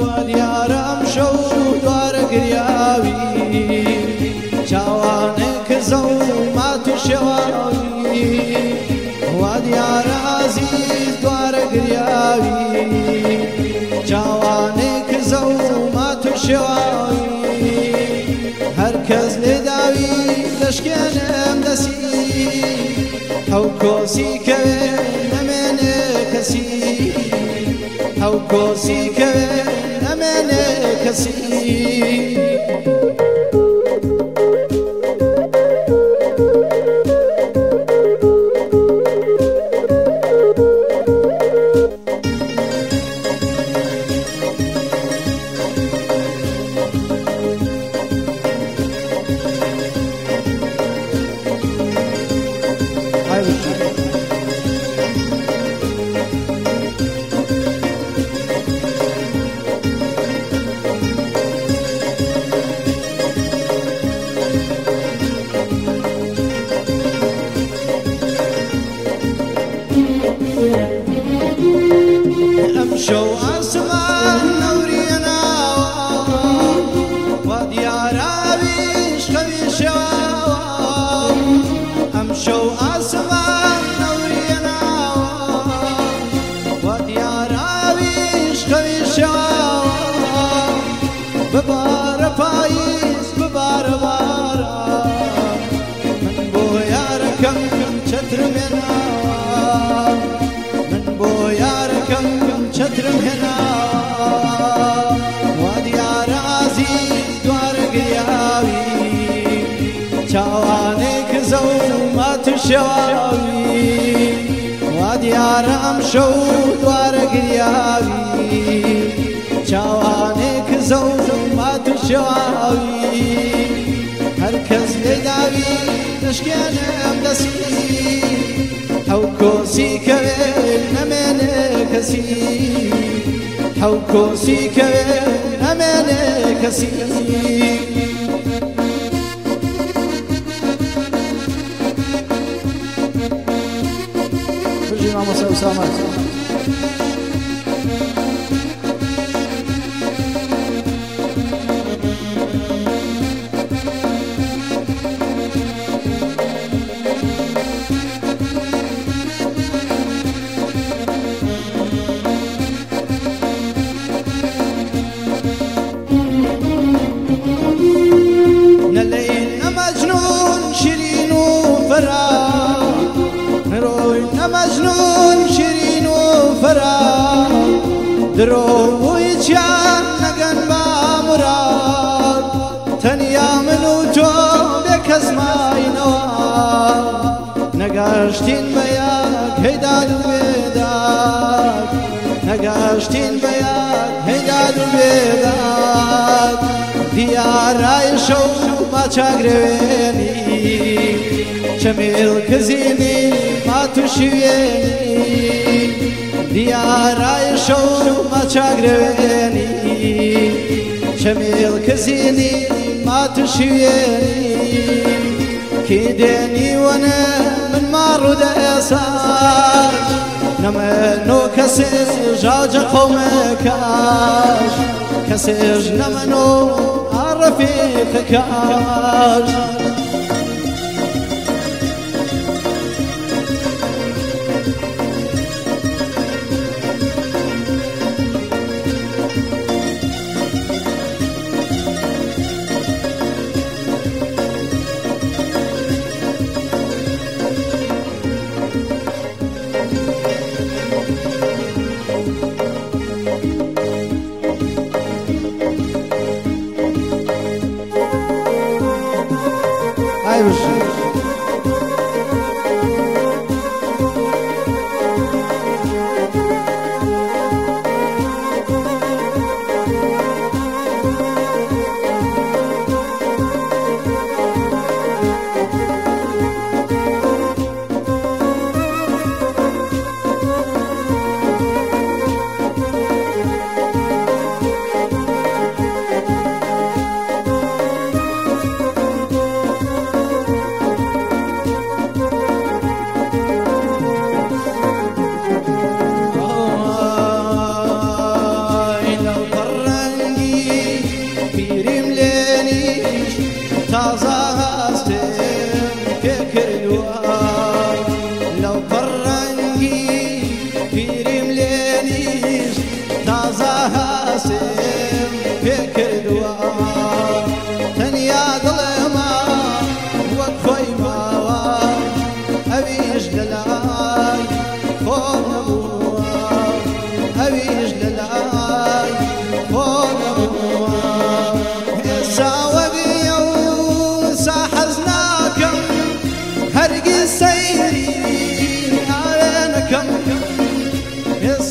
وديارم شو دوار قرياوي جوانك زومات شواوي وديار عزيز دوار قرياوي جوانك زومات شواوي هركز لداوي لشكنم دسي او كوسي كوين من كسي او كوسي كوين من كسي امشو اسمان نورينا وديار عبيش خبيشا امشو اسمان نورينا وديار عبيش خبيشا ببار بايز ببار بارا من بوياركم شتر منا من بوياركم شترم هنا وديار عزيز دوار قرياوي جوانك زومات شواوي وديار امشو دوار قرياوي جوانك زومات شواوي هركز لداوي تشكينم دسي او كوسي كوين من كسي او كوسي كوين من كسي برجي مع موسى أسامة مجنون شيرين وفراق درو ويجان نقن بامراد تنيا منو تو بكز ماي نواب نقاشتين بياك هيداد وبيداد نقاشتين بياك هيداد وبيداد ديار عيشو ما تشاقريني جميل كزيني ما تشويني ديار عيشو ما تشاقريني جميل كزيني ما تشويني كيديني وانا من مارود يسار نمنو كسر جاج قومكاش كسر نمنو عرفيقكاش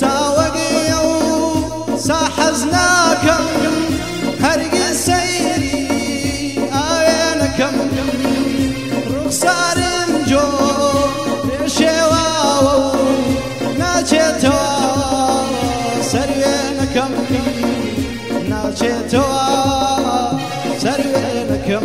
ساوقي وساحزناكم هرقي سيري آوينكم رخصار جو بشواو ناجتوا سروينكم ناجتوا سروينكم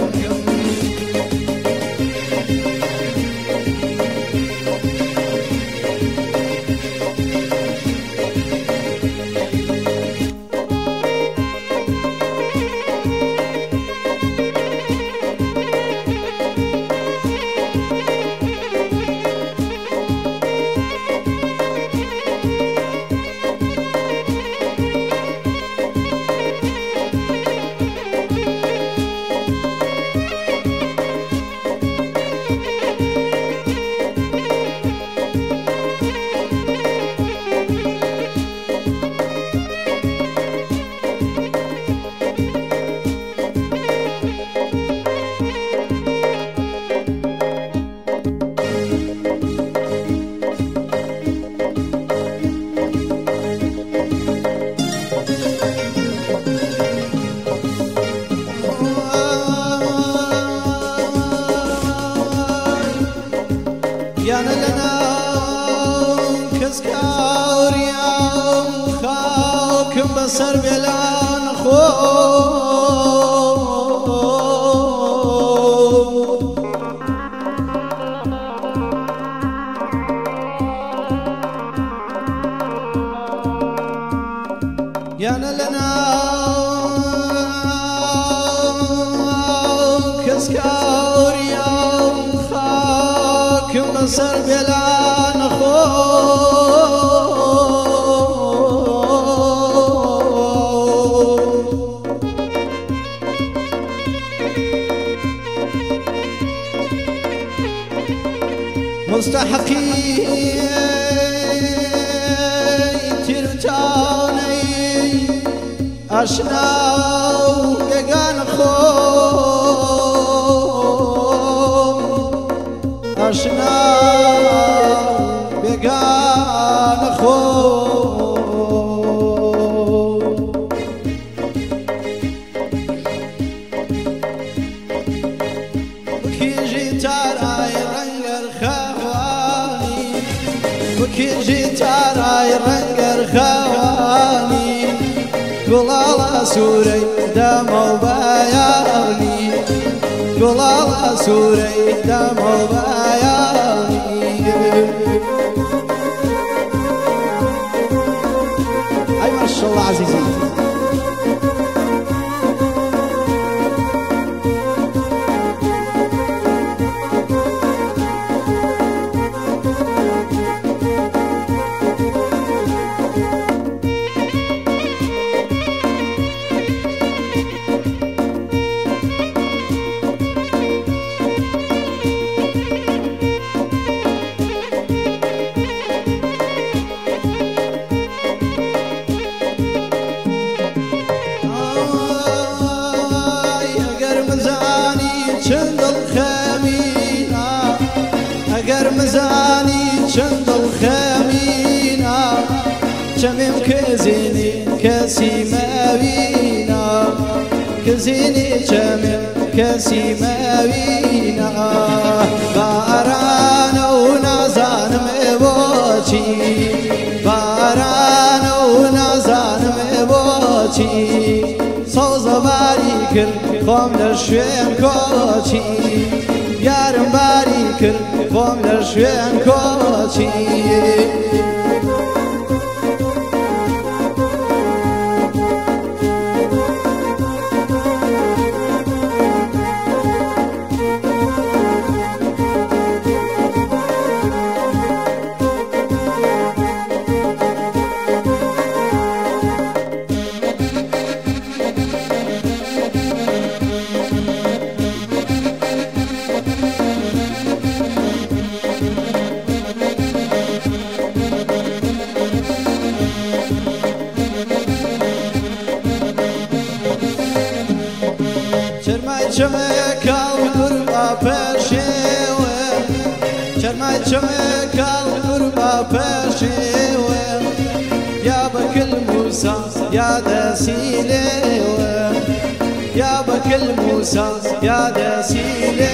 يانا لنا كسكاور يا خاوكم بصر بلا نخو يانا لنا كسكاور يا بصر بلا نخو مستحقي ترتاني أشناو بقان خو أشنا بقان خو وكي جيتاراي رنقر خواني وكي جيتاراي رنقر خواني قلالا سوري دمو بياني قلالا سوري دمو بياني أي ما شاء الله عزيزي مزاني چند الخمينا چمم كزيني كسيماوينا كزيني چمم كسيماوينا بارانا ونازان مبوچي بارانا ونازان مبوچي صوز باريكر قوم لشوين كوچي يارم باريكر قوم لشوين كوچي چمکال گربا پرشیوه چرمای چمکال گربا پرشیوه موسى يا دسيلي يا بكل موسى يا دسيلي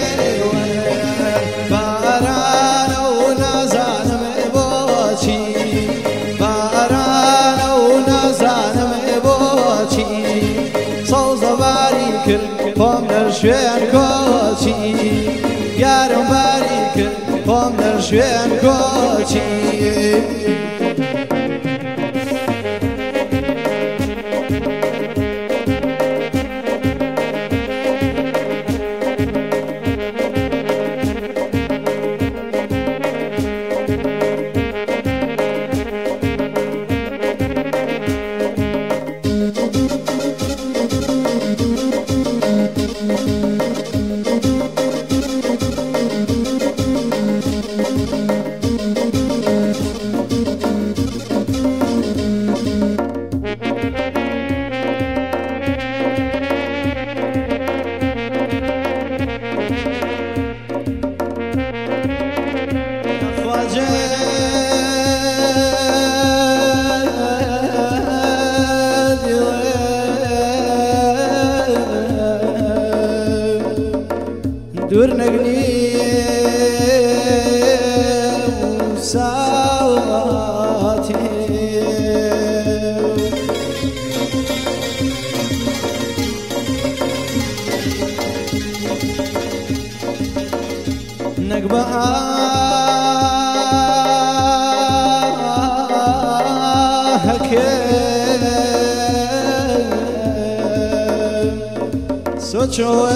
بارانا ونازان مبوشي بارانا ونازان مبوشي صوز باريكر قوم نرشوين كوشي يارم باريكر قوم نرشوين كوشي دور نقني وساواتي نقبا هكا سوچوه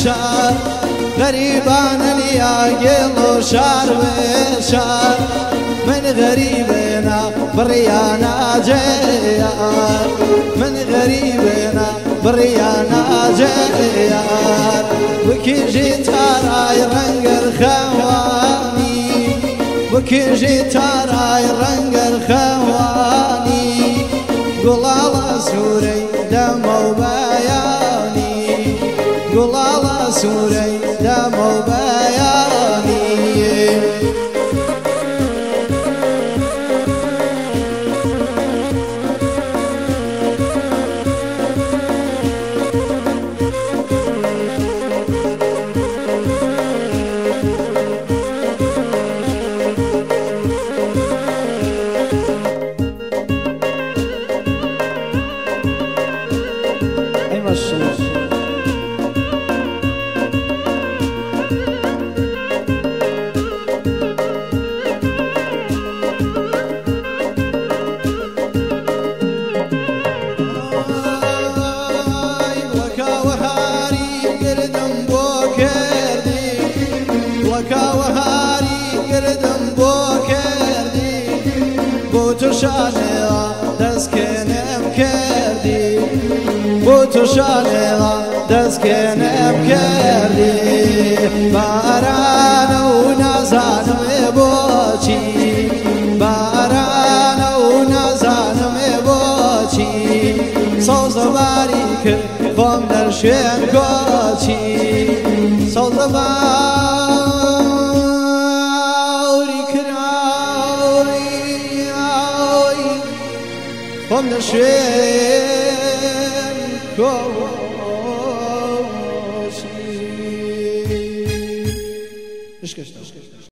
شار غريبان يا قل شار وشار من غريبنا بريانا جيار من غريبنا بريانا جيار وكي جيت راي رنگ الخواني وكي جيت راي رنگ الخواني قول الله سوري دمو بياني قول الله سوري دمو بياني شانه دست کنم کردی بو تو شانه دست کنم کردی باران و نزانم بوچی باران و نزانم بوچی سوزواری کرد خم در شوین کوچی سوزواری خم در شوین کوچی